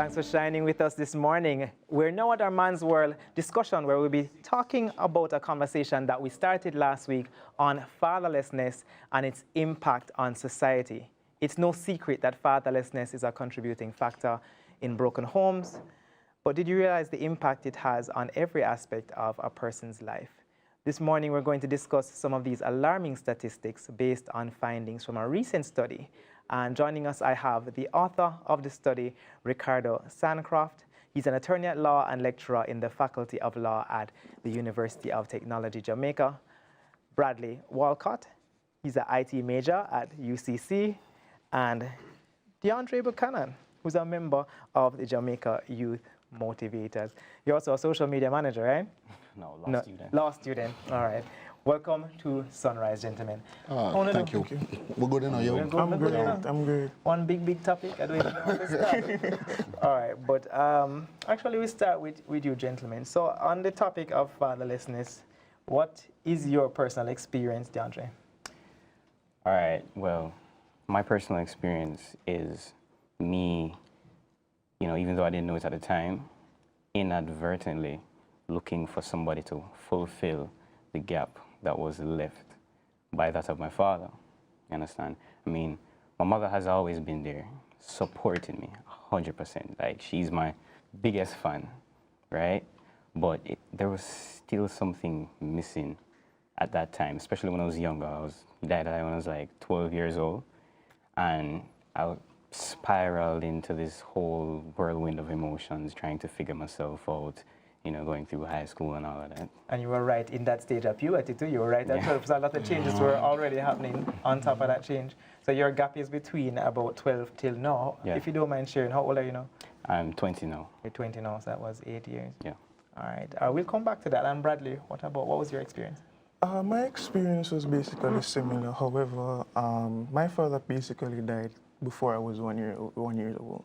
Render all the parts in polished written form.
Thanks for shining with us this morning. We're now at our Man's World discussion where we'll be talking about a conversation that we started last week on fatherlessness and its impact on society. It's no secret that fatherlessness is a contributing factor in broken homes, but did you realize the impact it has on every aspect of a person's life? This morning we're going to discuss some of these alarming statistics based on findings from a recent study. And joining us, I have the author of the study, Ricardo Sandcroft. He's an attorney at law and lecturer in the Faculty of Law at the University of Technology, Jamaica. Bradley Walcott, he's an IT major at UCC. And DeAndre Buchanan, who's a member of the Jamaica Youth Motivators. You're also a social media manager, right? No, law student. Law student, all right. Welcome to Sunrise, gentlemen. Thank you. We're good enough, yo. I'm good. One big topic. I don't even know where to start. All right, but actually we start with you, gentlemen. So on the topic of fatherlessness, what is your personal experience, DeAndre? All right, well, my personal experience is me, even though I didn't know it at the time, inadvertently looking for somebody to fulfill the gap that was left by that of my father. You understand? I mean, my mother has always been there, supporting me 100%. Like, she's my biggest fan, right? But there was still something missing at that time, especially when I was younger. He died when I was like 12 years old. And I spiraled into this whole whirlwind of emotions, trying to figure myself out, going through high school and all of that. And you were right in that stage of puberty too. You were right at 12, so a lot of changes were already happening on top of that change. So your gap is between about 12 till now. Yeah. If you don't mind sharing, how old are you now? I'm 20 now. You're 20 now, so that was 8 years. Yeah. All right. We'll come back to that. And Bradley, what was your experience? My experience was basically similar. However, my father basically died before I was 1 year old.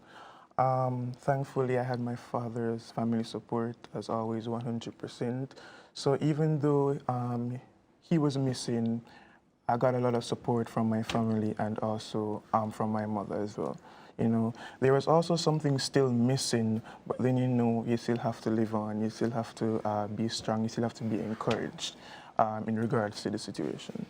Thankfully, I had my father's family support, as always, 100%. So even though he was missing, I got a lot of support from my family and also from my mother as well. There was also something still missing, but then you still have to live on, you still have to be strong, you still have to be encouraged in regards to the situation.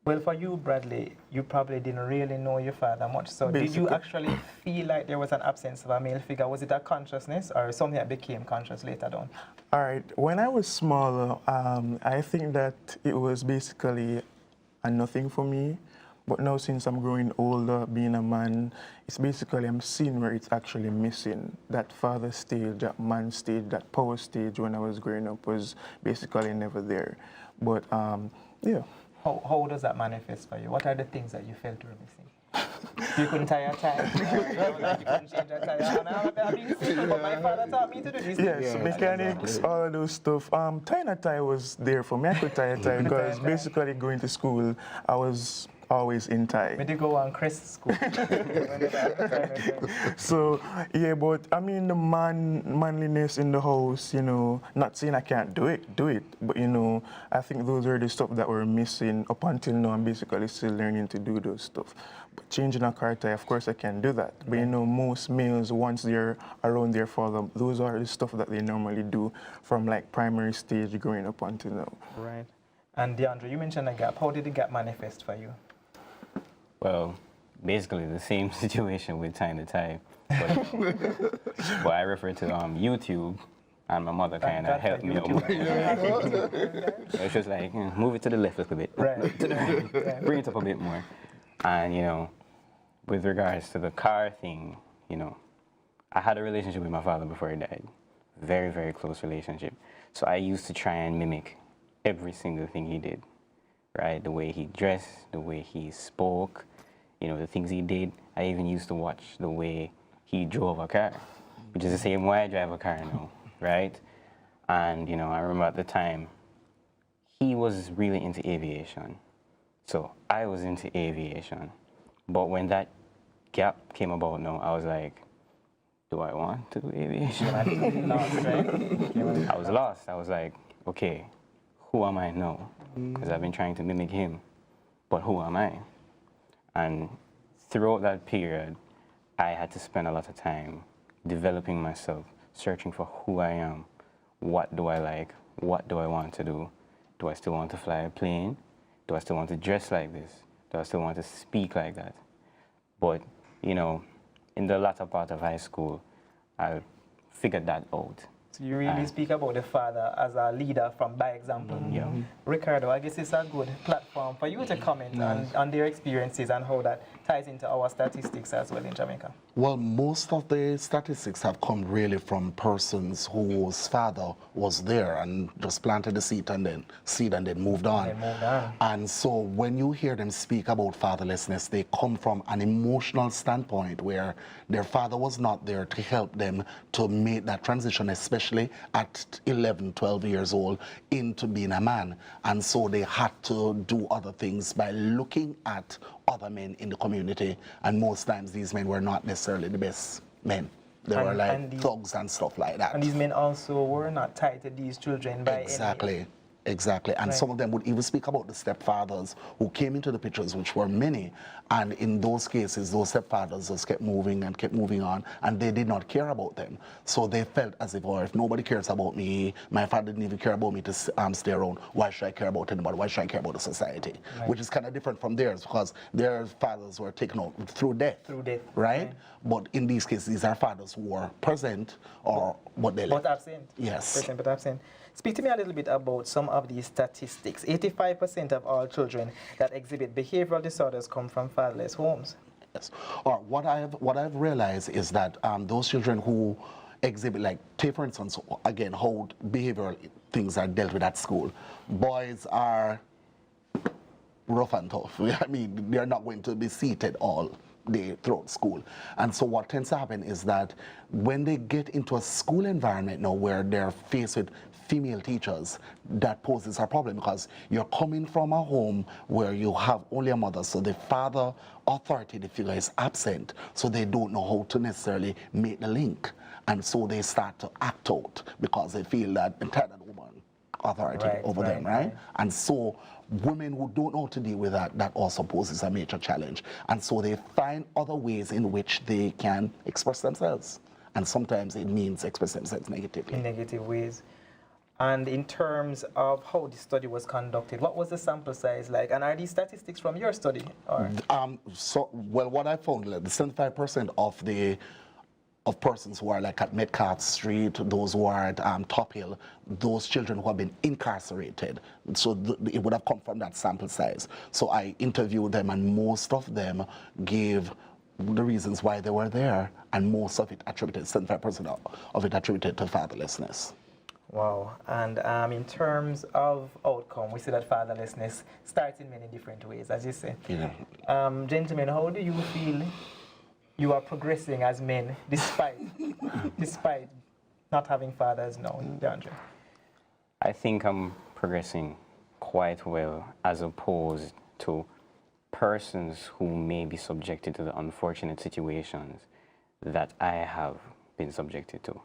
Well, for you, Bradley, you probably didn't really know your father much. So did you actually feel like there was an absence of a male figure? Was it a consciousness or something that became conscious later on? All right. When I was smaller, I think that it was basically a nothing for me. But now since I'm growing older, being a man, it's basically I'm seeing where it's actually missing. That father stage, that man stage, that power stage when I was growing up was basically never there. But yeah. How does that manifest for you? What are the things that you felt were missing? You couldn't tie a tie, you couldn't change a tire. I'm being simple, but my father taught me to do this. Yes, mechanics, all of those stuff. Tying a tie was there for me. I could tie a tie because basically going to school, I was always in tie. But you go on Crest School. So, yeah, but I mean, the manliness in the house, not saying I can't do it, but I think those are the stuff that were missing up until now. I'm basically still learning to do those stuff. But changing a car tie, of course I can do that. But most males, once they're around their father, those are the stuff that they normally do from like primary stage growing up until now. Right. And DeAndre, you mentioned a gap. How did the gap manifest for you? Well, basically the same situation with tying the tie, but I refer to YouTube, and my mother kind of helped me out. It's just like, move it to the left a little bit, right. Bring it up a bit more. And with regards to the car thing, I had a relationship with my father before he died, very, very close relationship. So I used to try and mimic every single thing he did, right? The way he dressed, the way he spoke, the things he did. I even used to watch the way he drove a car, which is the same way I drive a car now, right? And, I remember at the time, he was really into aviation. So I was into aviation. But when that gap came about now, I was like, do I want to do aviation? I was lost. I was like, okay, who am I now? Because I've been trying to mimic him, but who am I? And throughout that period, I had to spend a lot of time developing myself, searching for who I am, what do I like, what do I want to do, do I still want to fly a plane, do I still want to dress like this, do I still want to speak like that. But, you know, in the latter part of high school, I figured that out. So you really speak about the father as a leader from by example. Yeah. Ricardo, I guess it's a good platform for you to comment on their experiences and how that ties into our statistics as well in Jamaica. Well, most of the statistics have come really from persons whose father was there and just planted the seed and then moved on. And so when you hear them speak about fatherlessness, they come from an emotional standpoint where their father was not there to help them to make that transition, especially at 11, 12 years old, into being a man. And so they had to do other things by looking at other men in the community, and most times these men were not necessarily the best men. They were like thugs and stuff like that. And these men also were not tied to these children by any... Exactly. And some of them would even speak about the stepfathers who came into the pictures, which were many. And in those cases, those stepfathers just kept moving and kept moving on, and they did not care about them. So they felt as if, oh, if nobody cares about me, my father didn't even care about me to stay around, why should I care about anybody? Why should I care about the society? Which is kind of different from theirs, because their fathers were taken out through death. Right? But in these cases, these are fathers who were present or what they left. But absent. Yes. Present but absent. Speak to me a little bit about some of these statistics. 85% of all children that exhibit behavioral disorders come from fatherless homes. Yes. Or what I've realized is that those children who exhibit, like, take for instance, again, how behavioral things are dealt with at school. Boys are rough and tough. I mean, they're not going to be seated all day throughout school. And so what tends to happen is that when they get into a school environment now where they're faced with female teachers, that poses a problem, because you're coming from a home where you have only a mother, so the father authoritative figure is absent, so they don't know how to necessarily make the link. And so they start to act out because they feel that entitled woman authority over them, right? And so women who don't know how to deal with that, that also poses a major challenge. And so they find other ways in which they can express themselves. And sometimes it means express themselves negatively. In negative ways. And in terms of how the study was conducted, what was the sample size like? And are these statistics from your study? Or? Well, what I found, like, the 75% of persons who are like at Metcalf Street, those who are at Top Hill, those children who have been incarcerated. So it would have come from that sample size. So I interviewed them, and most of them gave the reasons why they were there, and most of it attributed, 75% of it attributed to fatherlessness. Wow. And in terms of outcome, we see that fatherlessness starts in many different ways, as you say. Yeah. Gentlemen, how do you feel you are progressing as men despite not having fathers now, DeAndre? I think I'm progressing quite well, as opposed to persons who may be subjected to the unfortunate situations that I have been subjected to.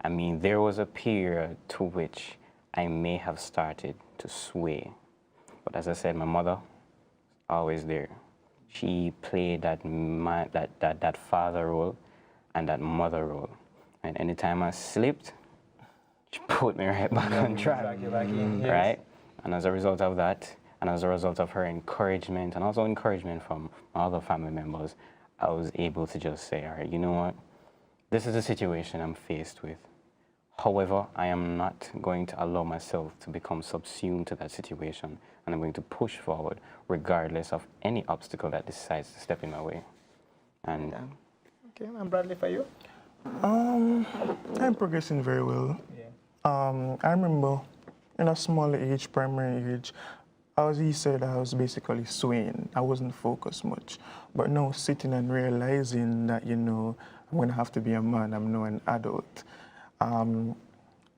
I mean, there was a period to which I may have started to sway. But as I said, my mother, always there. She played that father role and that mother role. And anytime I slipped, she put me right back on track. Right? And as a result of that, and as a result of her encouragement, and also encouragement from my other family members, I was able to just say, all right, you know what? This is the situation I'm faced with. However, I am not going to allow myself to become subsumed to that situation, and I'm going to push forward regardless of any obstacle that decides to step in my way. And okay, and Bradley, for you? I'm progressing very well. Yeah. I remember in a small age, primary age, as he said, I was basically swaying. I wasn't focused much. But now sitting and realizing that, you know, I'm going to have to be a man, I'm now an adult.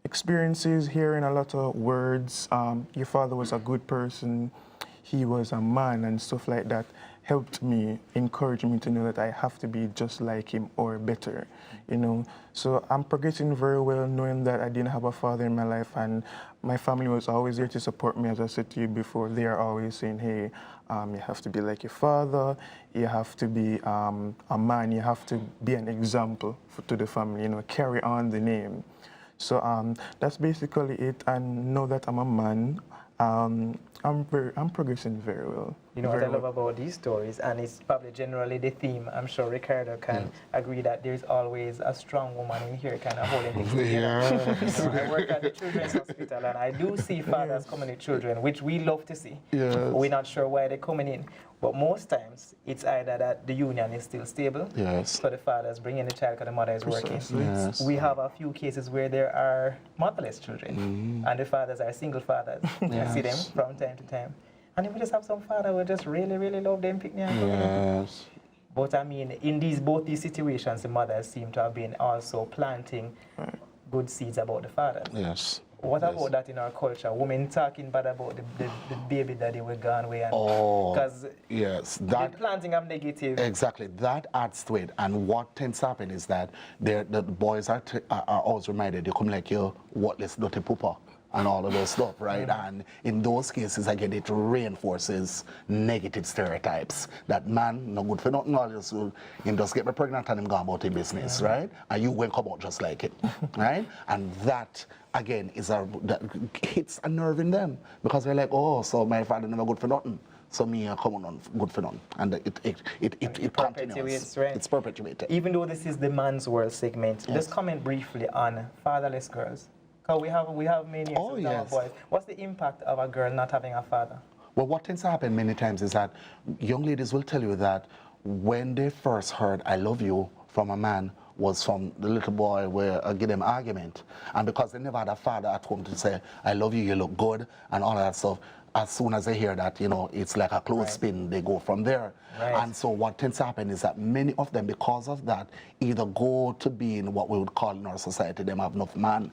Experiences, hearing a lot of words. Your father was a good person. he was a man and stuff like that helped me, encouraged me to know that I have to be just like him or better, you know. So I'm progressing very well knowing that I didn't have a father in my life, and my family was always there to support me. As I said to you before, they are always saying, hey, you have to be like your father, you have to be a man, you have to be an example to the family, you know, carry on the name. So that's basically it, and know that I'm a man. I'm progressing very well. You know what I love about these stories, and it's probably generally the theme. I'm sure Ricardo can agree that there's always a strong woman in here kind of holding things together. You know, I work at the Children's Hospital, and I do see fathers coming with children, which we love to see. Yes. We're not sure why they're coming in, but most times it's either that the union is still stable, Yes. so the father's bringing the child because the mother is working. Yes. We have a few cases where there are motherless children, and the fathers are single fathers. I see them from time to time. And if we just have some father who just really, really love them, pick me up. Yes. But I mean, in both these situations, the mothers seem to have been also planting good seeds about the fathers. Yes. What about that in our culture? Women talking bad about the baby daddy will go away, and because yes, they're planting up negative. Exactly, that adds to it. And what tends to happen is that the boys are always reminded, you come like you worthless dirty pooper and all of those stuff, right? And in those cases, again, it reinforces negative stereotypes. That man, no good for nothing, all this will, him just get me pregnant and him go about his business, right? And you will come out just like it, right? And that, again, that hits a nerve in them, because they're like, oh, so my father never good for nothing, so me come on good for nothing. And it continues. Right? It's perpetuated. Even though this is the Man's World segment, just comment briefly on fatherless girls. Because we have many boys. What's the impact of a girl not having a father? Well, what tends to happen many times is that young ladies will tell you that when they first heard "I love you" from a man was from the little boy where I give them argument, and because they never had a father at home to say "I love you, you look good" and all of that stuff. As soon as they hear that, you know, it's like a clothespin, they go from there. And so what tends to happen is that many of them, because of that, either go to being what we would call in our society, them have enough man,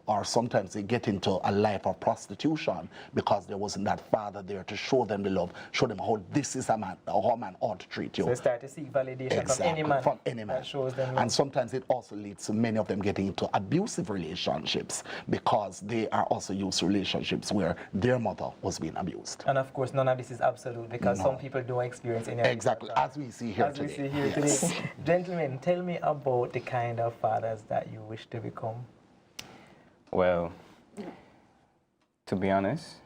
or sometimes they get into a life of prostitution because there wasn't that father there to show them the love, show them how this is a man, how a man ought to treat you. So they start to seek validation from any man. That shows them love. And sometimes it also leads to many of them getting into abusive relationships because they are also used to relationships where their mother was being abused. And of course, none of this is absolute, because some people don't experience any of this. Exactly, as we see here today. Gentlemen, tell me about the kind of fathers that you wish to become. Well, to be honest,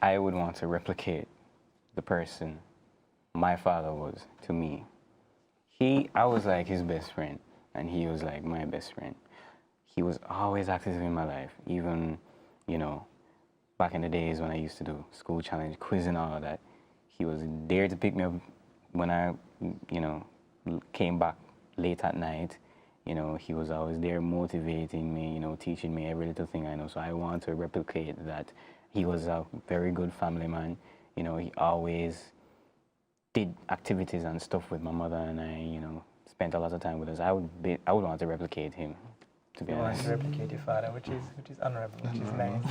I would want to replicate the person my father was to me. I was like his best friend, and he was like my best friend. He was always active in my life, even, you know, back in the days when I used to do school challenge, quiz and all of that. He was there to pick me up when I, you know, came back late at night. You know, he was always there motivating me, you know, teaching me every little thing I know. So I want to replicate that. He was a very good family man. You know, he always did activities and stuff with my mother, and I, you know, spent a lot of time with us. I would want to replicate him, to be honest. You want to replicate your father, which is honorable, which is nice.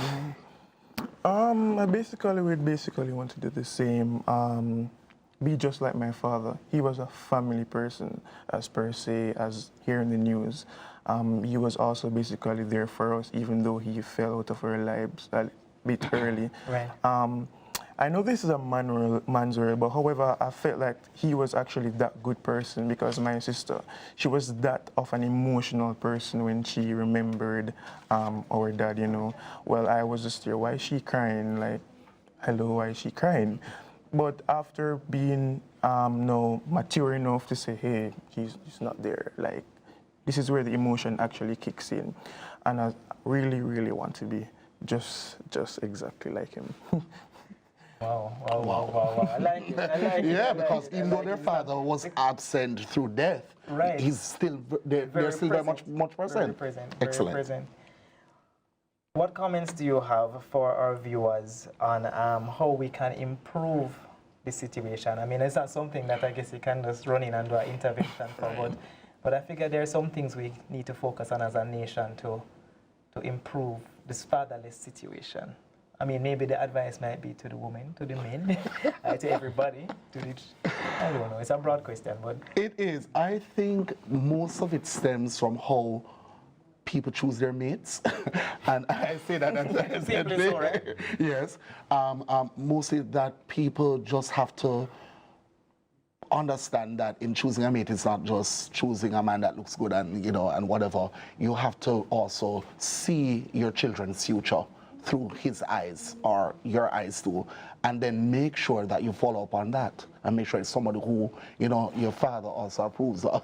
I basically want to do the same. Be just like my father. He was a family person, as per se, as here in the news. He was also basically there for us, even though he fell out of our lives a bit early. Right. I know this is a man's world, but however, I felt like he was actually that good person, because my sister, she was that of an emotional person when she remembered our dad, you know. Well, I was just there, why is she crying? Like, hello, why is she crying? But after being mature enough to say, hey, he's not there, like, this is where the emotion actually kicks in. And I really, really want to be just exactly like him. Wow. I like it. Yeah, because even though their father was absent through death, he's still, they're still very much present. Very present. Excellent. Very present. What comments do you have for our viewers on how we can improve the situation? I mean, it's not something that I guess you can just run in and do an intervention for, but I figure there are some things we need to focus on as a nation to improve this fatherless situation I mean, maybe the advice might be to the women, to the men, to everybody. I don't know. It's a broad question, but It is. I think most of it stems from how people choose their mates, and I say that as I said, Simply so, right? yes. Mostly that people just have to understand that in choosing a mate, it's not just choosing a man that looks good and and whatever. You have to also see your children's future through his eyes or your eyes too, and then make sure that you follow up on that and make sure it's somebody who your father also approves of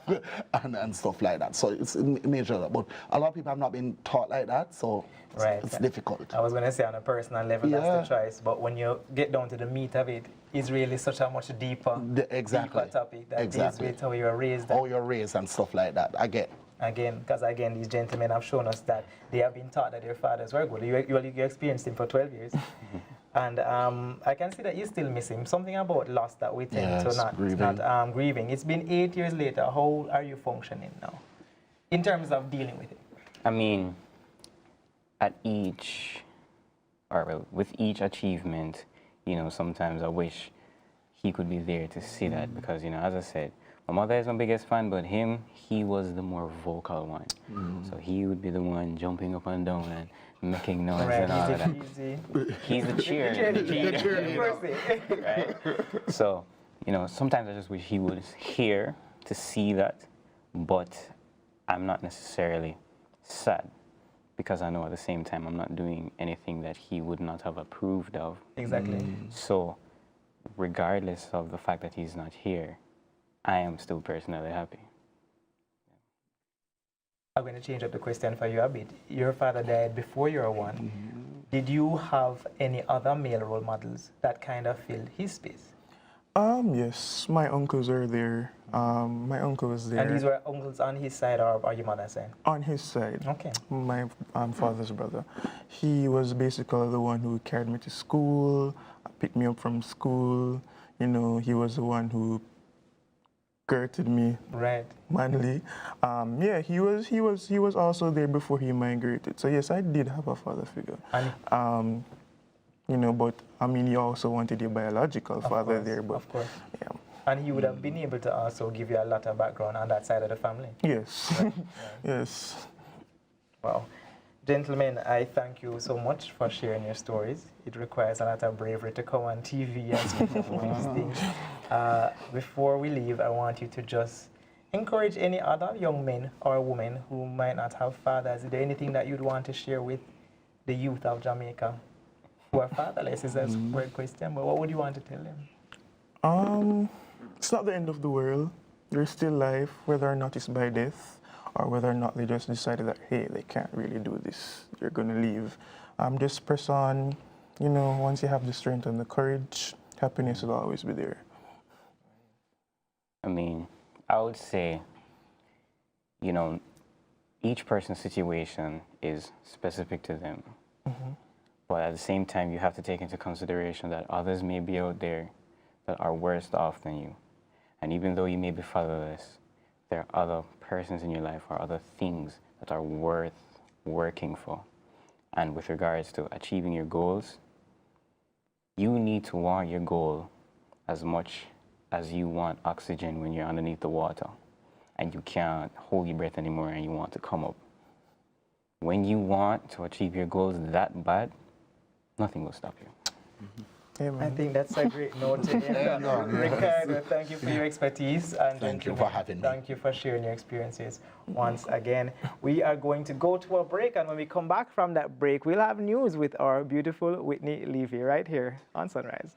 and stuff like that. So it's major, but a lot of people have not been taught like that, so it's difficult. I was going to say on a personal level, that's the choice, but when you get down to the meat of it, it's really such a much deeper, deeper topic that deals with how you're raised. How you're raised and stuff like that. Because these gentlemen have shown us that they have been taught that their fathers were good. You experienced him for 12 years. And I can see that you still miss him. Something about loss that we tend to not grieving. It's been 8 years later. How are you functioning now in terms of dealing with it? I mean, with each achievement, sometimes I wish he could be there to see that because, as I said, my mother is my biggest fan, but he was the more vocal one. So he would be the one jumping up and down and making noise and all of that. He's the cheerleader. Right? So, sometimes I just wish he was here to see that, but I'm not necessarily sad because I know at the same time I'm not doing anything that he would not have approved of. Exactly. So, regardless of the fact that he's not here, I am still personally happy. I'm going to change up the question for you a bit. Your father died before you were one. Did you have any other male role models that kind of filled his space? Yes, my uncles are there. My uncle was there. And these were uncles on his side or your mother's side? On his side. Okay. My father's brother. He was basically the one who carried me to school, picked me up from school. He was the one who courted me. Right. Manly. He was also there before he migrated. So yes, I did have a father figure. And but I mean, you also wanted your biological father there, but of course. Yeah. And he would have been able to also give you a lot of background on that side of the family. Yes. Right. Yes. Wow. Gentlemen, I thank you so much for sharing your stories. It requires a lot of bravery to come on TV and speak of these things. Before we leave, I want you to just encourage any other young men or women who might not have fathers. Is there anything that you'd want to share with the youth of Jamaica who are fatherless? Is a weird question, but what would you want to tell them? It's not the end of the world. There's still life, whether or not it's by death, or whether or not they just decided that, hey, they can't really do this, they're going to leave. Just press on. Once you have the strength and the courage, happiness will always be there. I mean, I would say, each person's situation is specific to them. But at the same time, you have to take into consideration that others may be out there that are worse off than you. And even though you may be fatherless, there are other persons in your life or other things that are worth working for. And with regards to achieving your goals, you need to want your goal as much as you want oxygen when you're underneath the water and you can't hold your breath anymore and you want to come up. When you want to achieve your goals that bad, nothing will stop you. I think that's a great note to end on. Ricardo, thank you for your expertise. And thank you for having me. Thank you for sharing your experiences once again. We are going to go to a break, and when we come back from that break, we'll have news with our beautiful Whitney Levy right here on Sunrise.